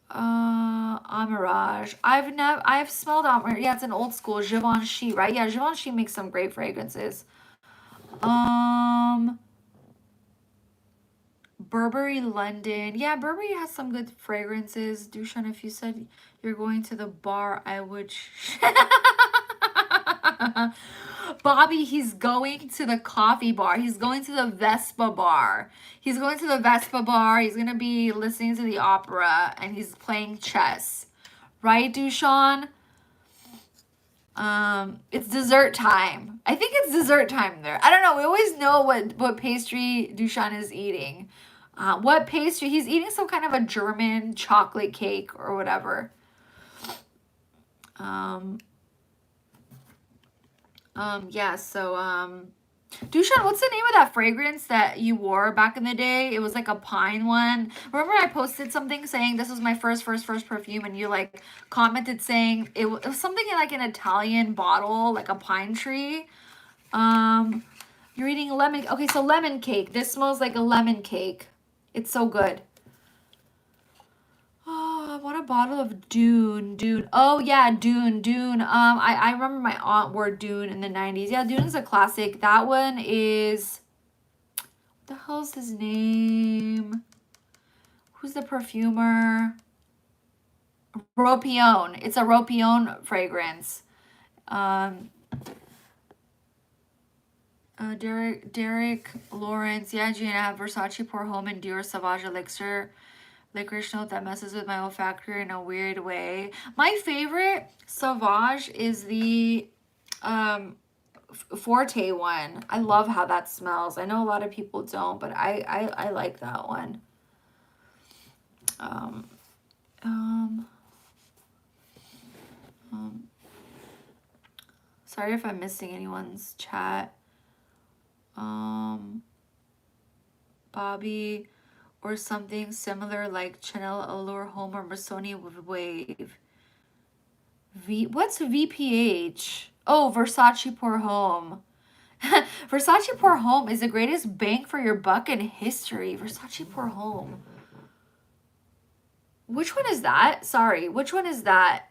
Speaker 1: Amirage. I've smelled Amirage. Yeah, it's an old school Givenchy, right? Yeah, Givenchy makes some great fragrances. Burberry London. Yeah, Burberry has some good fragrances. Dushan, if you said you're going to the bar, I would Bobby, he's going to the coffee bar. He's going to the Vespa bar. He's going to the Vespa bar. He's going to be listening to the opera and he's playing chess. Right, Dushan? It's dessert time. I think it's dessert time there. I don't know. We always know what pastry Dushan is eating. What pastry? He's eating some kind of a German chocolate cake or whatever. Yeah, so, Dushan, what's the name of that fragrance that you wore back in the day? It was like a pine one. Remember I posted something saying this was my first perfume and you like commented saying it was something like an Italian bottle, like a pine tree. You're eating lemon. Okay, so lemon cake. This smells like a lemon cake. It's so good. Oh, I want a bottle of Dune. Dune. Oh yeah, Dune. Dune. I remember my aunt wore Dune in the 90s. Yeah, Dune is a classic. That one is, what the hell's his name? Who's the perfumer? Ropion. It's a Ropion fragrance. Derek Lawrence. Yeah, Gina, I have Versace Pour Homme and Dior Sauvage Elixir licorice note that messes with my olfactory in a weird way. My favorite Sauvage is the Forte one. I love how that smells. I know a lot of people don't, but I like that one. Sorry if I'm missing anyone's chat. Bobby or something similar like Chanel Allure Home or Missoni Wave. What's VPH? Oh, Versace Pour Homme. Versace Pour Homme is the greatest bang for your buck in history. Versace Pour Homme. Which one is that? Sorry, which one is that?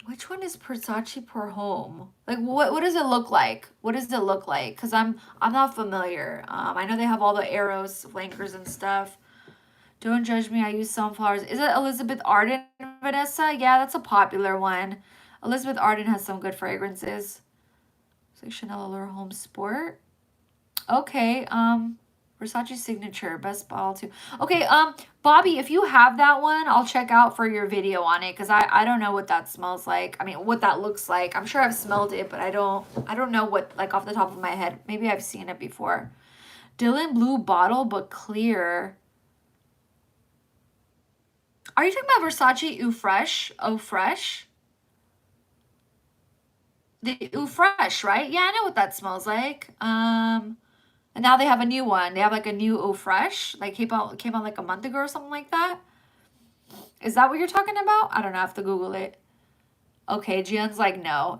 Speaker 1: Which one is Versace Pour Homme? Like, what does it look like? What does it look like? Because I'm not familiar. I know they have all the arrows, flankers, and stuff. Don't judge me. I use sunflowers. Is it Elizabeth Arden, Vanessa? Yeah, that's a popular one. Elizabeth Arden has some good fragrances. It's like Chanel Allure Home Sport. Okay. Versace Signature, best bottle too. Okay, Bobby, if you have that one, I'll check out for your video on it because I don't know what that smells like. I mean, what that looks like. I'm sure I've smelled it, but I don't know what, like, off the top of my head. Maybe I've seen it before. Dylan Blue bottle, but clear. Are you talking about Versace Eau Fresh? Eau Fresh? The Eau Fresh, right? Yeah, I know what that smells like. And now they have a new one. They have like a new Eau Fresh. Like came out like a month ago or something like that. Is that what you're talking about? I don't know. I have to Google it. Okay, Gian's like, no.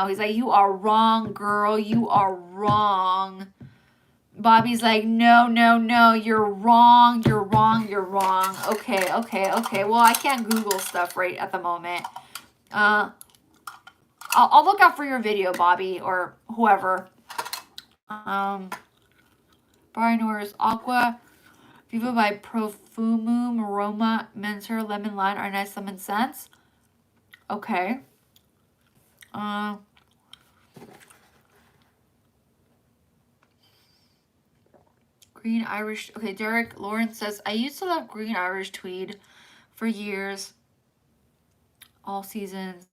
Speaker 1: He's like, you are wrong, girl. You are wrong. Bobby's like, no. You're wrong. You're wrong. Okay. Well, I can't Google stuff right at the moment. I'll look out for your video, Bobby, or whoever. Barry Norris Aqua Viva by Profumum Aroma Mentor Lemon Lime are nice lemon scents. Okay. Green Irish. Okay, Derek Lawrence says, I used to love green Irish tweed for years. All seasons.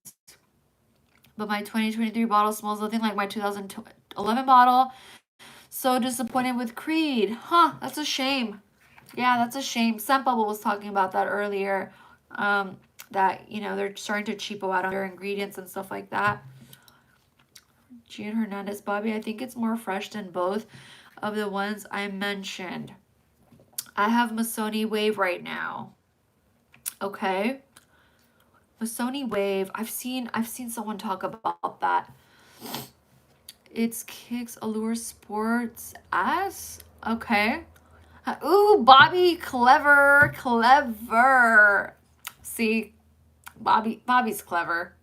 Speaker 1: But my 2023 bottle smells nothing like my 2011 bottle. So disappointed with Creed. Huh, that's a shame. Yeah, that's a shame. Scent Bubble was talking about that earlier. That, you know, they're starting to cheapo out on their ingredients and stuff like that. Gian Hernandez, Bobby, I think it's more fresh than both of the ones I mentioned. I have Missoni Wave right now. Okay. Missoni Wave. I've seen someone talk about that. It's Kicks Allure Sports S. Okay. Ooh, Bobby, clever. See, Bobby's clever.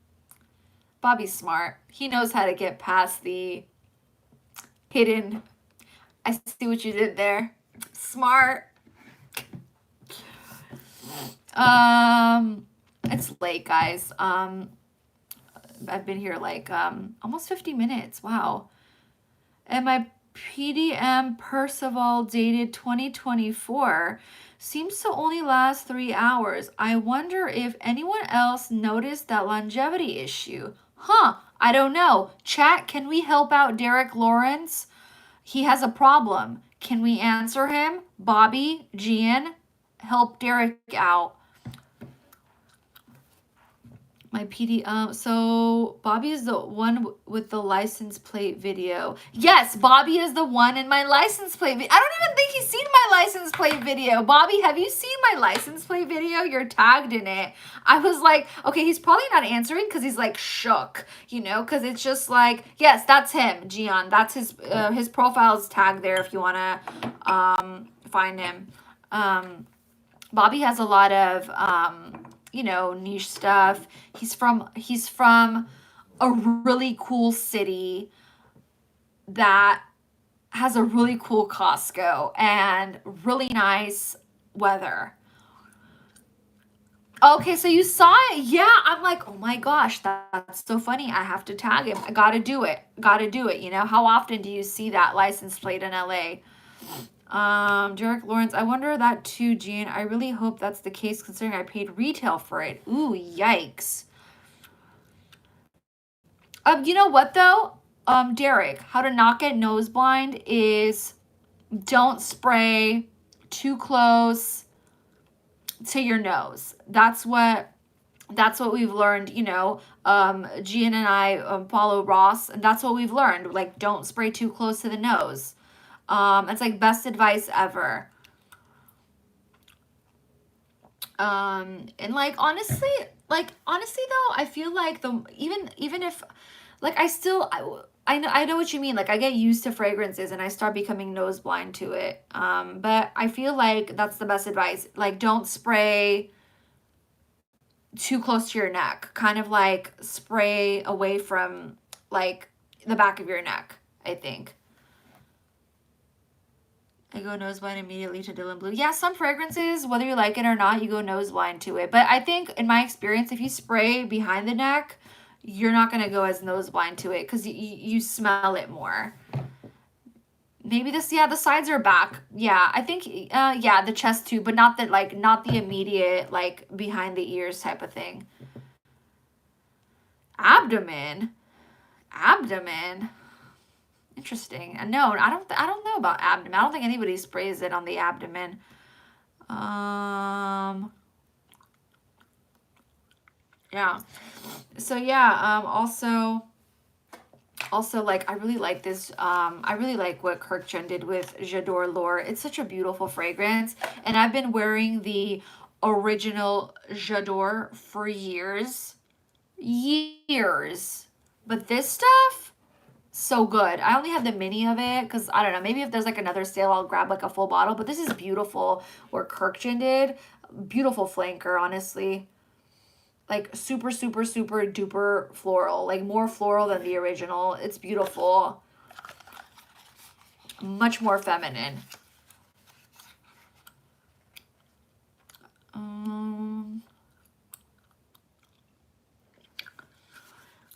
Speaker 1: Bobby's smart. He knows how to get past the hidden. I see what you did there. Smart. It's late, guys. I've been here like almost 50 minutes. Wow. And my PDM Percival dated 2024 seems to only last 3 hours. I wonder if anyone else noticed that longevity issue. Huh, I don't know. Chat, can we help out Derek Lawrence? He has a problem. Can we answer him? Bobby, Gian, help Derek out. My PD, so Bobby is the one with the license plate video. Yes, Bobby is the one in my license plate video. I don't even think he's seen my license plate video. Bobby, have you seen my license plate video? You're tagged in it. I was like, okay, he's probably not answering because he's like shook, you know, because it's just like, yes, that's him, Gian. That's his profile's tagged there if you want to find him. Bobby has a lot of you know, niche stuff. He's from a really cool city that has a really cool Costco and really nice weather. Okay, so you saw it. Yeah, I'm like, oh my gosh, that's so funny. I have to tag him. I gotta do it. Gotta do it. You know, how often do you see that license plate in LA? Derek Lawrence, I wonder that too, Jean. I really hope that's the case considering I paid retail for it. Ooh, yikes. You know what though? Derek, how to not get nose blind is don't spray too close to your nose. That's what we've learned, you know. Gian and I follow Ross, and that's what we've learned. Like, don't spray too close to the nose. It's like best advice ever. And like honestly though, I feel like even if like I know what you mean. Like I get used to fragrances and I start becoming nose blind to it. But I feel like that's the best advice. Like don't spray too close to your neck. Kind of like spray away from like the back of your neck, I think. I go nose blind immediately to Dylan Blue. Yeah, some fragrances, whether you like it or not, you go nose blind to it. But I think, in my experience, if you spray behind the neck, you're not going to go as nose blind to it because you smell it more. Maybe the sides are back. Yeah, I think, yeah, the chest too, but not the immediate, like, behind the ears type of thing. Abdomen. Interesting. No, I don't know about abdomen. I don't think anybody sprays it on the abdomen. Yeah. So yeah, also like I really like this I really like what Kirkchan did with J'adore L'Or. It's such a beautiful fragrance, and I've been wearing the original J'adore for years. But this stuff, so good. I only have the mini of it because I don't know, maybe if there's like another sale I'll grab like a full bottle, but this is beautiful what Kirkchan did. Beautiful flanker, honestly. Like super duper floral, like more floral than the original. It's beautiful. Much more feminine.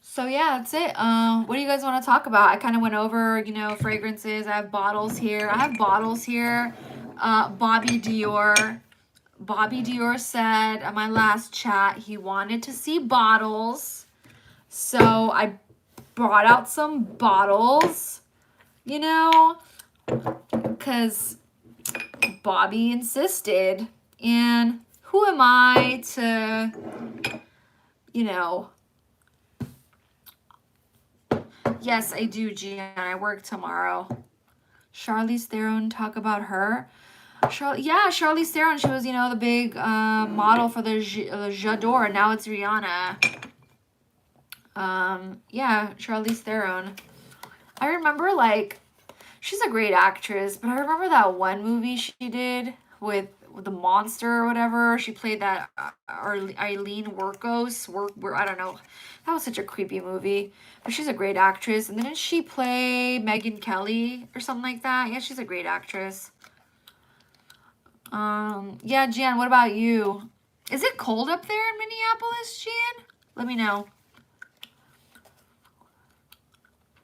Speaker 1: So yeah, that's it. What do you guys want to talk about? I kind of went over, you know, fragrances. I have bottles here. Bobby Dior said on my last chat he wanted to see bottles. So I brought out some bottles, you know, because Bobby insisted. And who am I to, you know... Yes, I do, Gian. I work tomorrow. Charlize Theron, talk about her. Charlize Theron. She was, you know, the big model for the J'adore. Now it's Rihanna. Yeah, Charlize Theron. I remember, like, she's a great actress, but I remember that one movie she did with the monster or whatever. She played that Eileen Workos. I don't know. That was such a creepy movie. But she's a great actress. And didn't she play Megyn Kelly or something like that? Yeah, she's a great actress. Yeah, Jan, what about you? Is it cold up there in Minneapolis, Jan? Let me know.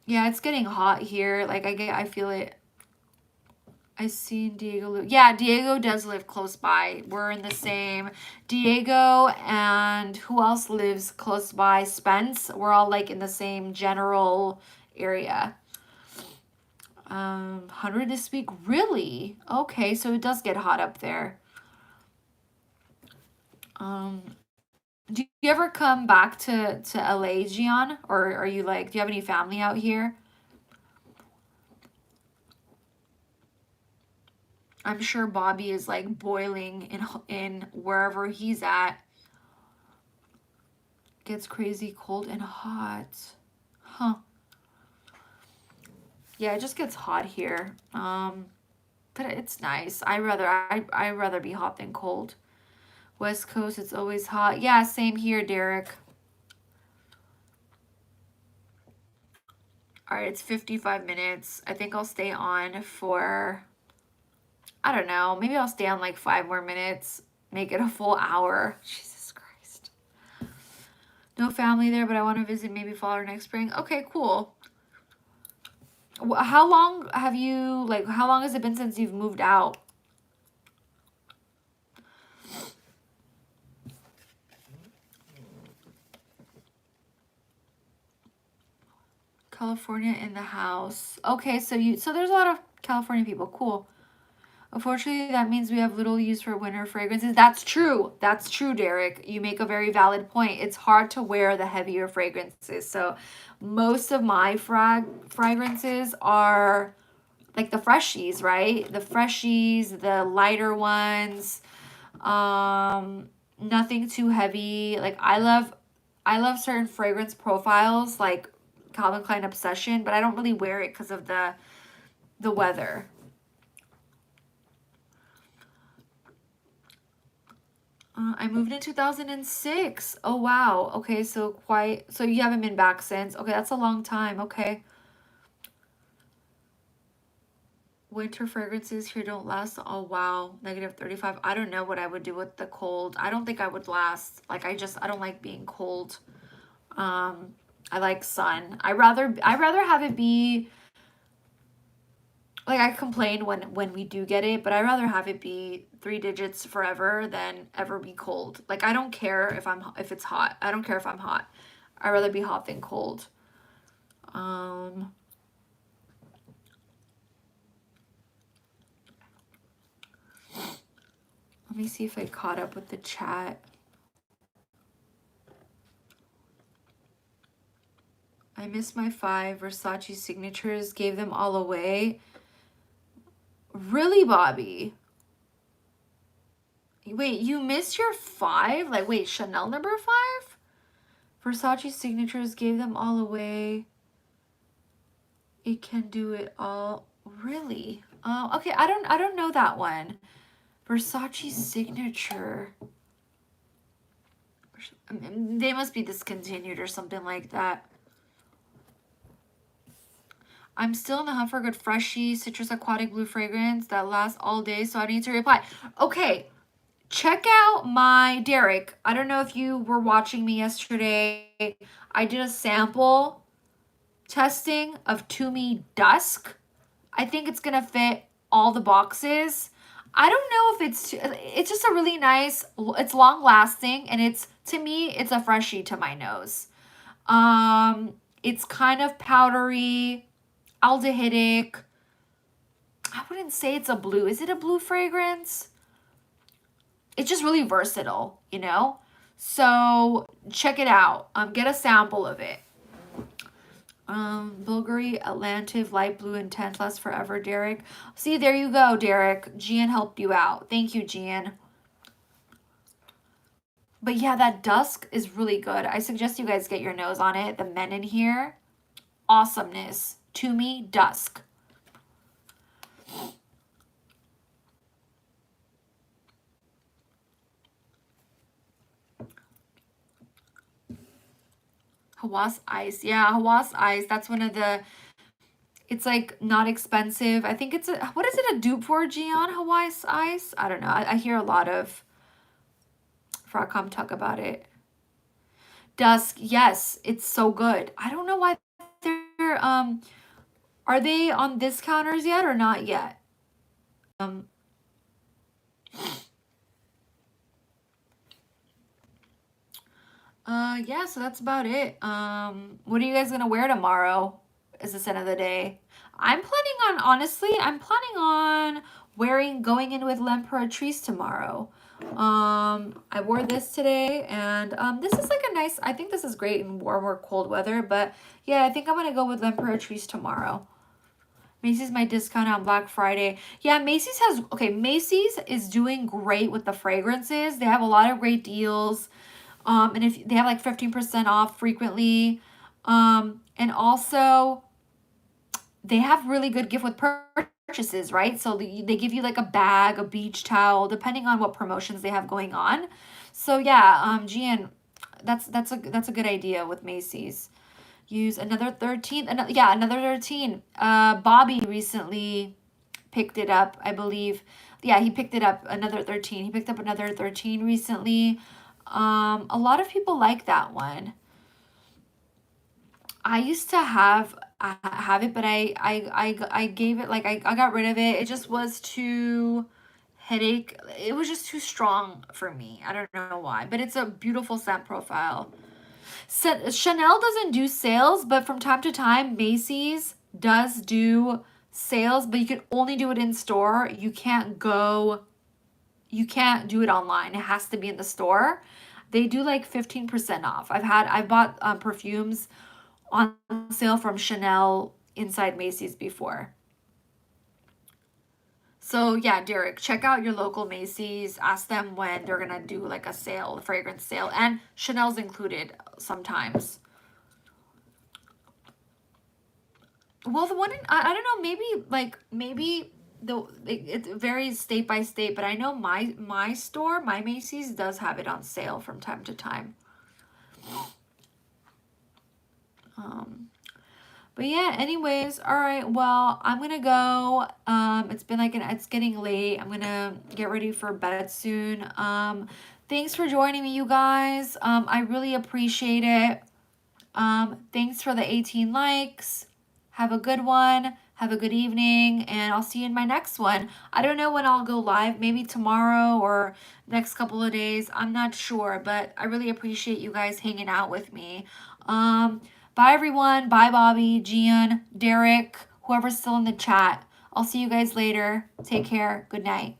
Speaker 1: Yeah, it's getting hot here. Like I feel it. I seen Diego. Yeah, Diego does live close by. We're in the same. Diego and who else lives close by? Spence. We're all like in the same general area. 100 this week. Really? Okay, so it does get hot up there. Um, do you ever come back to LA, Gian? Or are you like, do you have any family out here? I'm sure Bobby is like boiling in wherever he's at. Gets crazy cold and hot. Huh. Yeah, it just gets hot here. But it's nice. I rather be hot than cold. West Coast, it's always hot. Yeah, same here, Derek. All right, it's 55 minutes. I think I'll stay on for, I don't know, maybe I'll stay on like 5 more minutes, make it a full hour. Jesus Christ. No family there, but I want to visit maybe fall or next spring. Okay, cool. How long have you, like, how long has it been since you've moved out? California in the house. Okay, so there's a lot of California people. Cool. Unfortunately, that means we have little use for winter fragrances. That's true. That's true, Derek. You make a very valid point. It's hard to wear the heavier fragrances. So most of my fragrances are like the freshies, right? The freshies, the lighter ones. Nothing too heavy. Like I love certain fragrance profiles like Calvin Klein Obsession, but I don't really wear it because of the weather. I moved in 2006. Oh wow. Okay, so you haven't been back since. Okay, that's a long time. Okay. Winter fragrances here don't last. Oh wow. -35. I don't know what I would do with the cold. I don't think I would last. Like I don't like being cold. I like sun. I rather have it be like I complain when we do get it, but I'd rather have it be 3 digits forever than ever be cold. Like I don't care if it's hot. I don't care if I'm hot. I'd rather be hot than cold. Um Let me see if I caught up with the chat. I missed my 5 Versace signatures, gave them all away. Really, Bobby? Wait, you missed your 5? Like, wait, Chanel number 5? Versace signatures, gave them all away. It can do it all. Really? Okay, I don't know that one. Versace signature. They must be discontinued or something like that. I'm still in the hunt for a good freshy citrus aquatic blue fragrance that lasts all day, so I need to reply. Okay, check out my Derek. I don't know if you were watching me yesterday. I did a sample testing of To Me Dusk. I think it's gonna fit all the boxes. I don't know if it's just a really nice, it's long lasting, and to me, it's a freshie to my nose. It's kind of powdery, aldehydic. I wouldn't say it's a blue. Is it a blue fragrance? It's just really versatile, you know? So check it out. Get a sample of it. Bulgari, Atlantive, light blue, intense, last forever, Derek. See, there you go, Derek. Gian helped you out. Thank you, Gian. But yeah, that dusk is really good. I suggest you guys get your nose on it. The men in here, awesomeness. To Me Dusk. Hawas Ice. Yeah, Hawas Ice. That's one of the, it's like not expensive. I think what is it a dupe for, Gian? Hawas Ice? I don't know. I hear a lot of Fracom talk about it. Dusk, yes, it's so good. I don't know why they're there, are they on discounters yet or not yet? Yeah, so that's about it. What are you guys gonna wear tomorrow? Is this end of the day? I'm planning on going in with L'Imperatrice tomorrow. I wore this today, and this is like a nice, I think this is great in warmer, cold weather, but yeah, I think I'm gonna go with L'Imperatrice tomorrow. Macy's might discount on Black Friday. Yeah, Macy's is doing great with the fragrances. They have a lot of great deals. And if they have like 15% off frequently. And also they have really good gift with purchases, right? So they give you like a bag, a beach towel, depending on what promotions they have going on. So yeah, Gian, that's a good idea with Macy's. Use another 13, another 13. Bobby recently picked it up, I believe. Yeah, he picked it up, another 13. He picked up another 13 recently. A lot of people like that one. I used to have it, but I gave it, like, I got rid of it. It just was too headache. It was just too strong for me. I don't know why, but it's a beautiful scent profile. Chanel doesn't do sales, but from time to time, Macy's does do sales, but you can only do it in store. You can't do it online. It has to be in the store. They do like 15% off. I bought perfumes on sale from Chanel inside Macy's before. So yeah, Derek, check out your local Macy's. Ask them when they're gonna do like a sale, a fragrance sale, and Chanel's included sometimes. Well, the one in, I don't know, maybe it varies state by state, but I know my store, my Macy's does have it on sale from time to time. But yeah, anyways, all right, well, I'm gonna go. It's getting late. I'm gonna get ready for bed soon. Thanks for joining me, you guys. I really appreciate it. Thanks for the 18 likes. Have a good one. Have a good evening, and I'll see you in my next one. I don't know when I'll go live, maybe tomorrow or next couple of days. I'm not sure, but I really appreciate you guys hanging out with me. Bye, everyone. Bye, Bobby, Gian, Derek, whoever's still in the chat. I'll see you guys later. Take care. Good night.